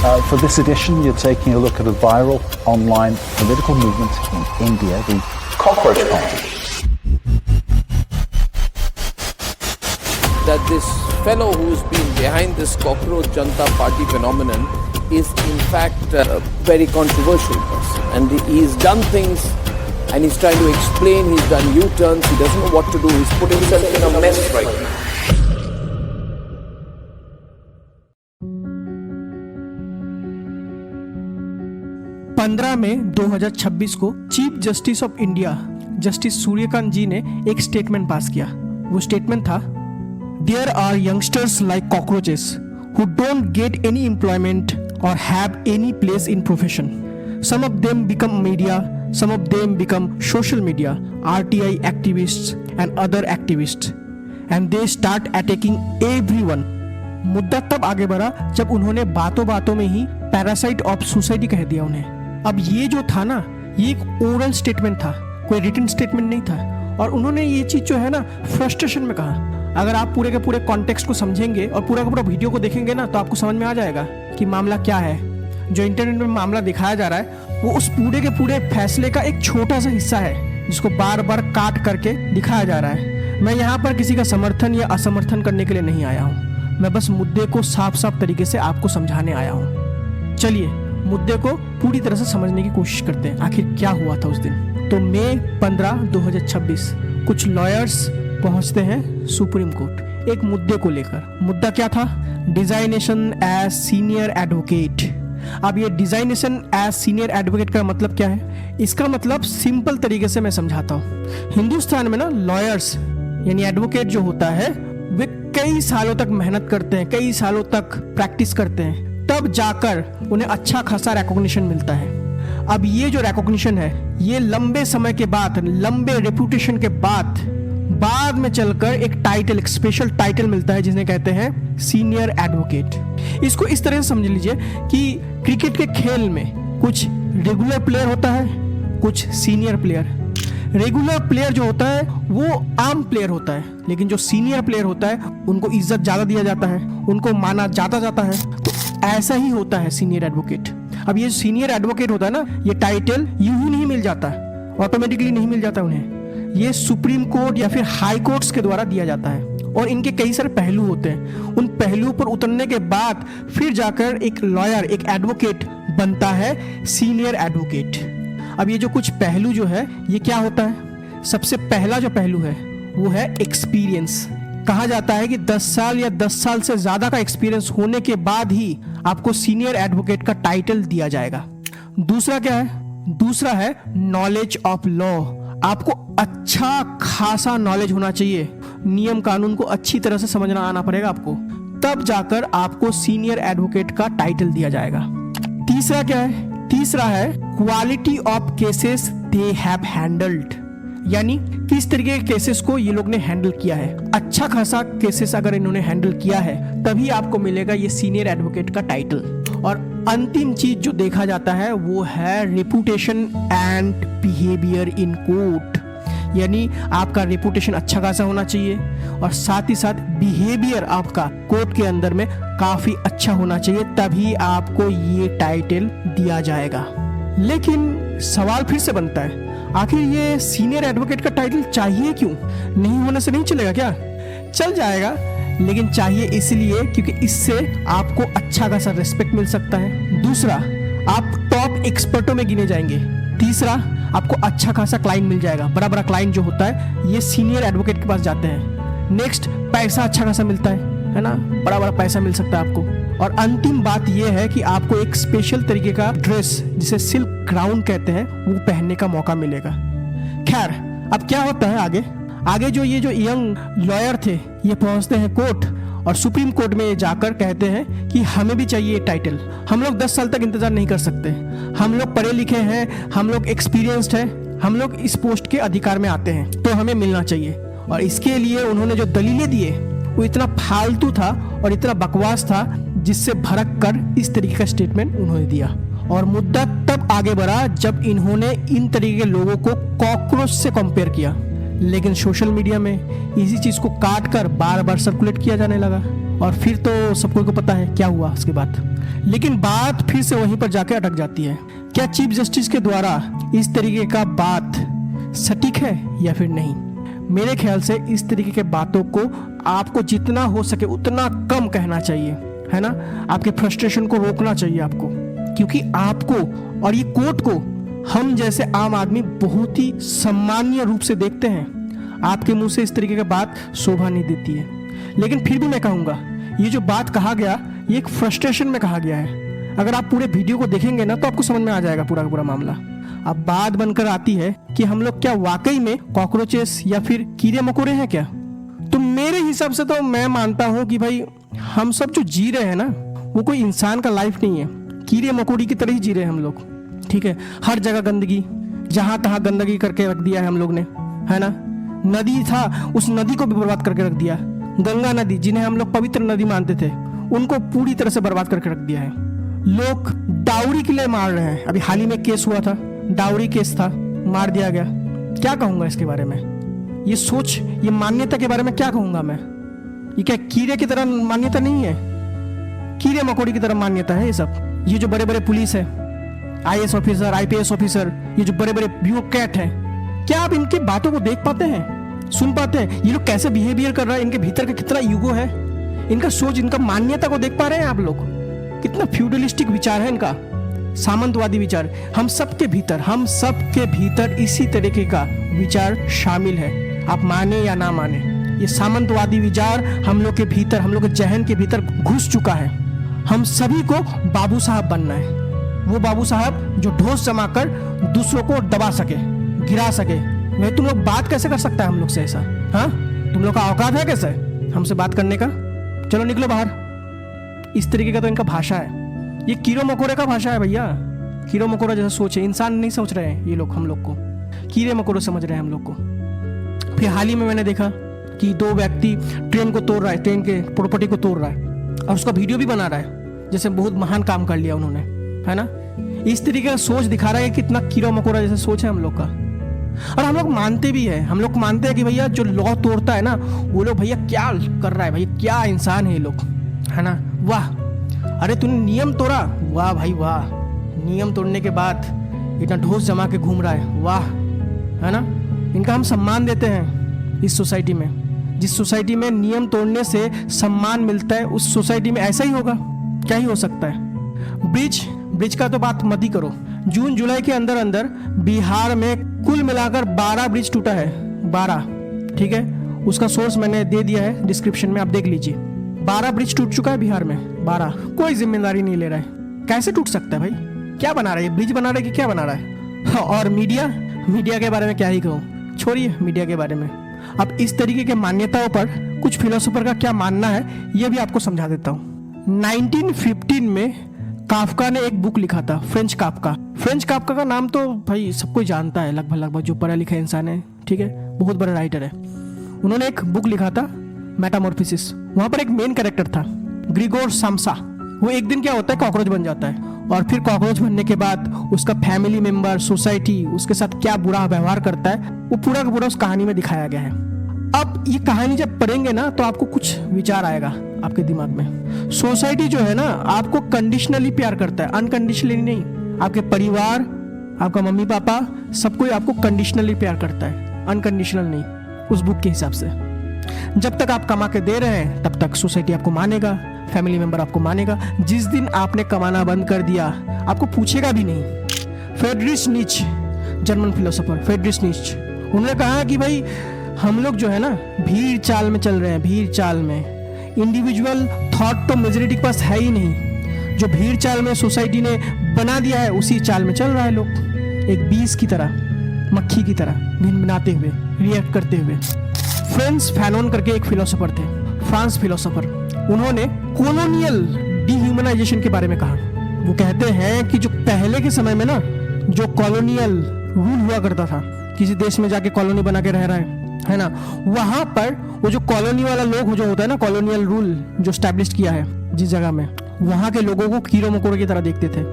For this edition, you're taking a look at a viral online political movement in India, the Cockroach Party. That this fellow who's been behind this Cockroach Janata Party phenomenon is in fact a very controversial person, and he's done things and he's trying to explain, he's done U-turns, he doesn't know what to do, he's put himself in a mess right now. मई 2026 को chief justice of India justice Suryakant ji ने एक statement pass किया। वो statement था, there are youngsters like cockroaches who don't get any employment और have any place in profession. Some of them become media, some of them become social media, RTI activists and other activists, and they start attacking everyone. मुद्दा तब आगे बढ़ा जब उन्होंने बातों बातों में ही पैरासाइट ऑफ सोसाइटी कह दिया उन्हें। अब ये जो था ना, ये एक ओरल स्टेटमेंट था, कोई रिटन स्टेटमेंट नहीं था, और उन्होंने ये चीज जो है ना फ्रस्ट्रेशन में कहा। अगर आप पूरे के पूरे कॉन्टेक्स्ट को समझेंगे और पूरा का पूरा वीडियो को देखेंगे ना, तो आपको समझ में आ जाएगा कि मामला क्या है। जो इंटरनेट में मामला दिखाया जा रहा है वो उस पूरे के पूरे फैसले का एक छोटा सा हिस्सा है, जिसको बार बार काट करके दिखाया जा रहा है। मैं यहाँ पर किसी का समर्थन या असमर्थन करने के लिए नहीं आया हूँ, मैं बस मुद्दे को साफ साफ तरीके से आपको समझाने आया हूँ। चलिए मुद्दे को पूरी तरह से समझने की कोशिश करते हैं, आखिर क्या हुआ था उस दिन। तो मई 15, 2026 कुछ लॉयर्स पहुंचते हैं सुप्रीम कोर्ट एक मुद्दे को लेकर। मुद्दा क्या था? Designation as senior advocate. अब ये डिजाइनेशन एज सीनियर एडवोकेट का मतलब क्या है? इसका मतलब सिंपल तरीके से मैं समझाता हूँ। हिंदुस्तान में ना लॉयर्स यानी एडवोकेट जो होता है वे कई सालों तक मेहनत करते हैं, कई सालों तक प्रैक्टिस करते हैं, तब जाकर उन्हें अच्छा खासा रिकॉग्निशन मिलता है। अब ये जो रिकॉग्निशन है ये लंबे समय के बाद, लंबे रेपुटेशन के बाद में चलकर एक टाइटल, एक स्पेशल टाइटल मिलता है जिन्हें कहते हैं सीनियर एडवोकेट। इसको इस तरह से समझ लीजिए कि क्रिकेट के खेल में कुछ रेगुलर प्लेयर होता है, कुछ सीनियर प्लेयर। रेगुलर प्लेयर जो होता है वो आम प्लेयर होता है, लेकिन जो सीनियर प्लेयर होता है उनको इज्जत ज्यादा दिया जाता है, उनको माना जाता है। तो ऐसा ही होता है सीनियर एडवोकेट। अब ये सीनियर एडवोकेट होता है ना, ये टाइटल यूं ही नहीं मिल जाता, ऑटोमेटिकली नहीं मिल जाता उन्हें। ये सुप्रीम कोर्ट या फिर हाई कोर्ट्स के द्वारा दिया जाता है, और इनके कई सारे पहलू होते हैं। उन पहलुओं पर उतरने के बाद फिर जाकर एक लॉयर, एक एडवोकेट बनता है सीनियर एडवोकेट। अब ये जो कुछ पहलू जो है ये क्या होता है? सबसे पहला जो पहलू है वो है एक्सपीरियंस। कहा जाता है कि 10 साल या 10 साल से ज्यादा का एक्सपीरियंस होने के बाद ही आपको सीनियर एडवोकेट का टाइटल दिया जाएगा। दूसरा क्या है? दूसरा है नॉलेज ऑफ लॉ। आपको अच्छा खासा नॉलेज होना चाहिए, नियम कानून को अच्छी तरह से समझना आना पड़ेगा आपको, तब जाकर आपको सीनियर एडवोकेट का टाइटल दिया जाएगा। तीसरा क्या है? तीसरा है quality of cases they have handled, यानी किस तरीके के केसेस को ये लोग ने हैंडल किया है। अच्छा खासा केसेस अगर इन्होंने हैंडल किया है तभी आपको मिलेगा ये सीनियर एडवोकेट का टाइटल। और अंतिम चीज जो देखा जाता है वो है reputation and behaviour in court, यानी आपका रेपुटेशन अच्छा खासा होना चाहिए और साथ ही साथ बिहेवियर आपका कोर्ट के अंदर में काफी अच्छा होना चाहिए, तभी आपको ये टाइटल दिया जाएगा। लेकिन सवाल फिर से बनता है, आखिर ये सीनियर एडवोकेट का टाइटल चाहिए क्यों? नहीं होने से नहीं चलेगा क्या? चल जाएगा, लेकिन चाहिए इसलिए क्योंकि इससे आपको अच्छा खासा रिस्पेक्ट मिल सकता है। दूसरा, आप टॉप एक्सपर्टों में गिने जाएंगे। तीसरा, आपको अच्छा खासा क्लाइंट मिल जाएगा। बड़ा बड़ा क्लाइंट जो होता है ये सीनियर एडवोकेट के पास जाते हैं। नेक्स्ट, पैसा अच्छा खासा मिलता है ना, बड़ा बड़ा पैसा मिल सकता है आपको। और अंतिम बात यह है कि आपको एक स्पेशल तरीके का ड्रेस जिसे सिल्क क्राउन कहते हैं वो पहनने का मौका मिलेगा। खैर, अब क्या होता है आगे जो ये जो यंग लॉयर थे ये पहुंचते हैं कोर्ट और सुप्रीम कोर्ट में जाकर कहते हैं कि हमें भी चाहिए टाइटल। हम लोग 10 साल तक इंतजार नहीं कर सकते, हम लोग पढ़े लिखे हैं, हम लोग एक्सपीरियंस्ड हैं, हम लोग इस पोस्ट के अधिकार में आते हैं, तो हमें मिलना चाहिए। और इसके लिए उन्होंने जो दलीलें दिए वो इतना फालतू था और इतना बकवास था, जिससे भड़क कर इस तरीके का स्टेटमेंट उन्होंने दिया। और मुद्दा तब आगे बढ़ा जब इन्होंने इन तरीके के लोगों को कॉकरोच से कंपेयर किया। लेकिन सोशल मीडिया में इसी चीज़ को काट कर बार बार सर्कुलेट किया जाने लगा और फिर तो सबको को पता है क्या हुआ उसके बाद। लेकिन बात फिर से वहीं पर जाके अटक जाती है, क्या चीफ जस्टिस के द्वारा इस तरीके का बात सटीक है या फिर नहीं। मेरे ख्याल से इस तरीके के बातों को आपको जितना हो सके उतना कम कहना चाहिए, है ना। आपके फ्रस्ट्रेशन को रोकना चाहिए आपको, क्योंकि आपको और ये कोर्ट को हम जैसे आम आदमी बहुत ही सम्मानीय रूप से देखते हैं। आपके मुंह से इस तरीके की बात शोभा नहीं देती है। लेकिन फिर भी मैं कहूँगा, ये जो बात कहा गया ये एक फ्रस्ट्रेशन में कहा गया है। अगर आप पूरे वीडियो को देखेंगे ना तो आपको समझ में आ जाएगा पूरा का पूरा मामला। अब बात बनकर आती है कि हम लोग क्या वाकई में कॉकरोचेस या फिर कीड़े मकोड़े हैं क्या। तो मेरे हिसाब से तो मैं मानता हूँ कि भाई हम सब जो जी रहे हैं ना वो कोई इंसान का लाइफ नहीं है, कीड़े मकोड़ी की तरह ही जी रहे हैं हम लोग। ठीक है, हर जगह गंदगी, जहां तहां गंदगी करके रख दिया है हम लोग ने, है ना। नदी था उस नदी को भी बर्बाद करके रख दिया। गंगा नदी जिन्हें हम लोग पवित्र नदी मानते थे उनको पूरी तरह से बर्बाद करके रख दिया है। लोग डाउरी के लिए मार रहे हैं। अभी हाल ही में केस हुआ था, डाउरी केस था, मार दिया गया। क्या कहूंगा इसके बारे में, ये सोच, ये मान्यता के बारे में क्या कहूंगा मैं। ये क्या कीड़े की तरह मान्यता नहीं है, कीड़े मकोड़ी की तरह मान्यता है ये सब। ये जो बड़े बड़े पुलिस है, IAS ऑफिसर, IPS ऑफिसर, ये जो बड़े बड़े ब्यूरोक्रेट हैं, क्या आप इनके बातों को देख पाते हैं, सुन पाते हैं। ये लोग कैसे बिहेवियर कर रहा है, इनके भीतर का कितना ईगो है, इनका सोच, इनका मान्यता को देख पा रहे हैं आप लोग। कितना फ्यूडलिस्टिक विचार है इनका, सामंतवादी विचार। हम सबके भीतर इसी तरीके का विचार शामिल है, आप माने या ना माने। ये सामंतवादी विचार हम लोग के भीतर, हम लोग के जहन के भीतर घुस चुका है। हम सभी को बाबू साहब बनना है, वो बाबू साहब जो ढोस जमाकर दूसरों को दबा सके, गिरा सके। भाई तुम लोग बात कैसे कर सकता है हम लोग से ऐसा, हाँ? तुम लोग का औकात है कैसे हमसे बात करने का? चलो निकलो बाहर। इस तरीके का तो इनका भाषा है, ये कीड़े मकोड़े का भाषा है भैया। कीड़े मकोड़े जैसा सोच है, इंसान नहीं सोच रहे हैं ये लोग, हम लोग को कीड़े मकोड़े समझ रहे हैं हम लोग को। फिर हाल ही में मैंने देखा कि 2 व्यक्ति ट्रेन को तोड़ रहा है, ट्रेन के प्रॉपर्टी को तोड़ रहा है और उसका वीडियो भी बना रहा है, जैसे बहुत महान काम कर लिया उन्होंने, है ना। इस तरीके का सोच दिखा रहा है कि कितना कीड़ा मकोड़ा जैसा सोच है हम लोग का। और हम लोग मानते भी है, हम लोग मानते हैं कि भैया जो लॉ तोड़ता है ना वो लोग भैया क्या कर रहा है, भैया क्या इंसान है ये लोग, है ना। वाह, अरे तूने नियम तोड़ा, वाह भाई वाह। नियम तोड़ने के बाद इतना ढोस जमा के घूम रहा है, वाह, है ना। इनका हम सम्मान देते हैं इस सोसाइटी में। जिस सोसाइटी में नियम तोड़ने से सम्मान मिलता है उस सोसाइटी में ऐसा ही होगा, क्या ही हो सकता है। ब्रिज का तो बात मत ही करो। जून जुलाई के अंदर बिहार में कुल मिलाकर 12 ब्रिज टूटा है, 12। ठीक है, उसका सोर्स मैंने दे दिया है डिस्क्रिप्शन में, आप देख लीजिए। 12 ब्रिज टूट चुका है बिहार में, 12। कोई जिम्मेदारी नहीं ले रहा है। कैसे टूट सकता है भाई? क्या बना रहा है, ब्रिज बना रहा है कि क्या बना रहा है? और मीडिया के बारे में क्या ही कहूँ, छोड़िए मीडिया के बारे में। अब इस तरीके के मान्यताओं पर कुछ फिलोसोफर का क्या मानना है ये भी आपको समझा देता हूँ। 1915 में काफका ने एक बुक लिखा था, फ्रेंच काफका का नाम तो भाई सबको जानता है, लगभग जो पढ़ा लिखा इंसान है, ठीक है, बहुत बड़ा राइटर है। उन्होंने एक बुक लिखा था मेटामॉर्फोसिस। वहां पर एक मेन कैरेक्टर था ग्रिगोर साम्सा। वो एक दिन क्या होता है, कॉकरोच बन जाता है और फिर कॉकरोच बनने के बाद उसका फैमिली मेंबर, सोसाइटी उसके साथ क्या बुरा व्यवहार करता है वो पूरा का पूरा उस कहानी में दिखाया गया है। अब ये कहानी जब पढ़ेंगे ना तो आपको कुछ विचार आएगा आपके दिमाग में। सोसाइटी जो है ना आपको कंडीशनली प्यार करता है, अनकंडीशनली नहीं। आपके परिवार, आपका मम्मी पापा, सब कोई आपको कंडीशनली प्यार करता है, अनकंडीशनल नहीं, उस बुक के हिसाब से। जब तक आप कमा के दे रहे हैं तब तक सोसाइटी आपको मानेगा, फैमिली मेंबर आपको मानेगा। जिस दिन आपने कमाना बंद कर दिया आपको पूछेगा भी नहीं। फ्रेडरिश नीच, जर्मन फिलोसोफर फ्रेडरिश नीच, उन्होंने कहा कि भाई हम लोग जो है ना भीड़ चाल में चल रहे हैं, भीड़ चाल में। इंडिविजुअल थॉट तो मेजॉरिटी के पास है ही नहीं। जो भीड़ चाल में सोसाइटी ने बना दिया है उसी चाल में चल रहा है लोग, एक बीस की तरह, मक्खी की तरह भिनभिनाते हुए, रिएक्ट करते हुए। फ्रांस फैनोन करके एक फिलोसोफर थे, फ्रांस फिलोसोफर, उन्होंने कॉलोनियल डिह्यूमनाइजेशन के बारे में कहा। वो कहते हैं कि जो पहले के समय में ना जो कॉलोनियल रूल हुआ करता था, किसी देश में जाके कॉलोनी बना के रह रहा है ना, वहां पर वो जो कॉलोनी वाला लोग जो होता है ना, कॉलोनियल रूल जो स्टैब्लिश किया है जिस जगह में, वहां के लोगों को कीड़े मकोड़े की तरह देखते थे।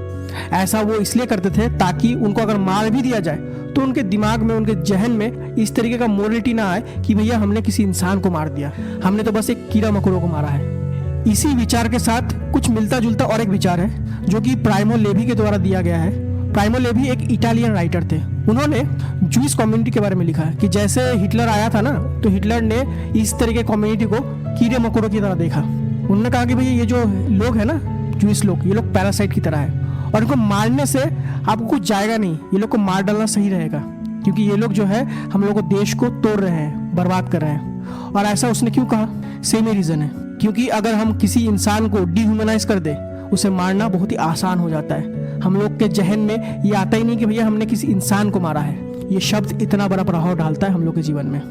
ऐसा वो इसलिए करते थे ताकि उनको अगर मार भी दिया जाए तो उनके दिमाग में, उनके जहन में इस तरीके का मोरलिटी ना आए कि भैया हमने किसी इंसान को मार दिया, हमने तो बस एक कीड़ा मकोड़ों को मारा है। इसी विचार के साथ कुछ मिलता जुलता और एक विचार है जो कि प्राइमो लेवी के द्वारा दिया गया है। प्राइमो लेवी एक इटालियन राइटर थे। उन्होंने जूइश कम्युनिटी के बारे में लिखा है कि जैसे हिटलर आया था ना, तो हिटलर ने इस तरह के कम्युनिटी को कीड़े मकोड़ों की तरह देखा। उन्होंने कहा कि भैया ये जो लोग हैं ना, जूइश लोग, ये लोग पैरासाइट की तरह है और इनको मारने से आपको कुछ जाएगा नहीं, ये लोग को मार डालना सही रहेगा, क्योंकि ये लोग जो है हम लोग को देश को तोड़ रहे हैं, बर्बाद कर रहे हैं। और ऐसा उसने क्यों कहा? सेम ही रीज़न है, क्योंकि अगर हम किसी इंसान को डिह्यूमनाइज कर दे, उसे मारना बहुत ही आसान हो जाता है। हम लोग के जहन में ये आता ही नहीं कि भैया हमने किसी इंसान को मारा है। ये शब्द इतना बड़ा प्रभाव डालता है हम लोग के जीवन में।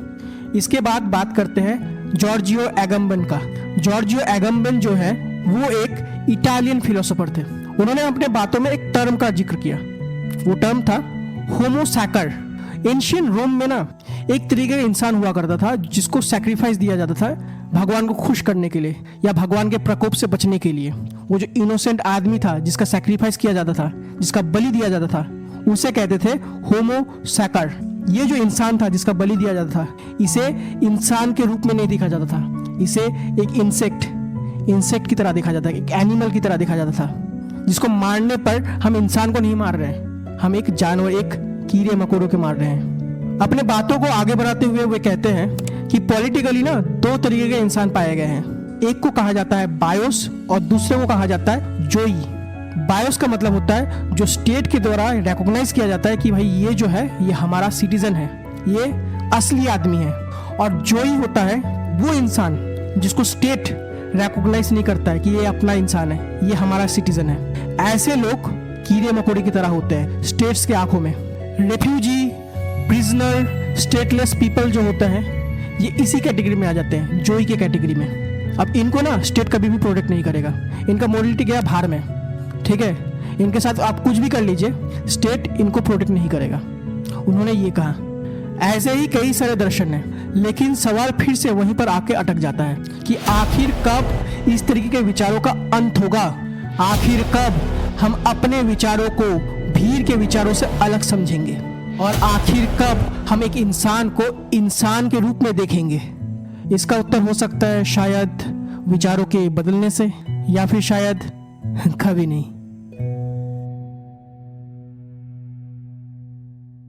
इसके बाद बात करते हैं जॉर्जियो एगम्बन का। जॉर्जियो एगम्बन जो है वो एक इटालियन फिलोसोफर थे। उन्होंने अपने बातों में एक टर्म का जिक्र किया। वो टर्म था होमो सैकर। एंशियंट रोम में ना एक तरीके का इंसान हुआ करता था जिसको सैक्रिफाइस दिया जाता था भगवान को खुश करने के लिए या भगवान के प्रकोप से बचने के लिए। वो जो इनोसेंट आदमी था जिसका सैक्रिफाइस किया जाता था, जिसका बलि दिया जाता था, उसे कहते थे होमो सैकर। ये जो इंसान था जिसका बलि दिया जाता था, इसे इंसान के रूप में नहीं देखा जाता था, इसे एक इंसेक्ट की तरह देखा जाता है, एक एनिमल की तरह देखा जाता था, जिसको मारने पर हम इंसान को नहीं मार रहे हैं, हम एक जानवर, एक कीड़े मकोड़ों के मार रहे हैं। अपने बातों को आगे बढ़ाते हुए वे कहते हैं कि पॉलिटिकली ना दो तरीके के इंसान पाए गए हैं। एक को कहा जाता है बायोस और दूसरे को कहा जाता है जोई। बायोस का मतलब होता है जो स्टेट के द्वारा रिकॉग्नाइज किया जाता है कि भाई ये जो है ये हमारा सिटीजन है, ये असली आदमी है। और जोई होता है वो इंसान जिसको स्टेट रिकॉग्नाइज नहीं करता है कि ये अपना इंसान है, ये हमारा सिटीजन है। ऐसे लोग कीड़े मकोड़े की तरह होते हैं स्टेट्स के आंखों में। रेफ्यूजी, प्रिजनर, स्टेटलेस पीपल जो होते हैं ये इसी कैटेगरी में आ जाते हैं, जोई के कैटेगरी में। अब इनको ना स्टेट कभी भी प्रोटेक्ट नहीं करेगा, इनका मोरलिटी गया बाहर में, ठीक है। इनके साथ आप कुछ भी कर लीजिए, स्टेट इनको प्रोटेक्ट नहीं करेगा। उन्होंने ये कहा। ऐसे ही कई सारे दर्शन हैं, लेकिन सवाल फिर से वहीं पर आके अटक जाता है कि आखिर कब इस तरीके के विचारों का अंत होगा, आखिर कब हम अपने विचारों को भीड़ के विचारों से अलग समझेंगे, और आखिर कब हम एक इंसान को इंसान के रूप में देखेंगे। इसका उत्तर हो सकता है शायद विचारों के बदलने से, या फिर शायद कभी नहीं।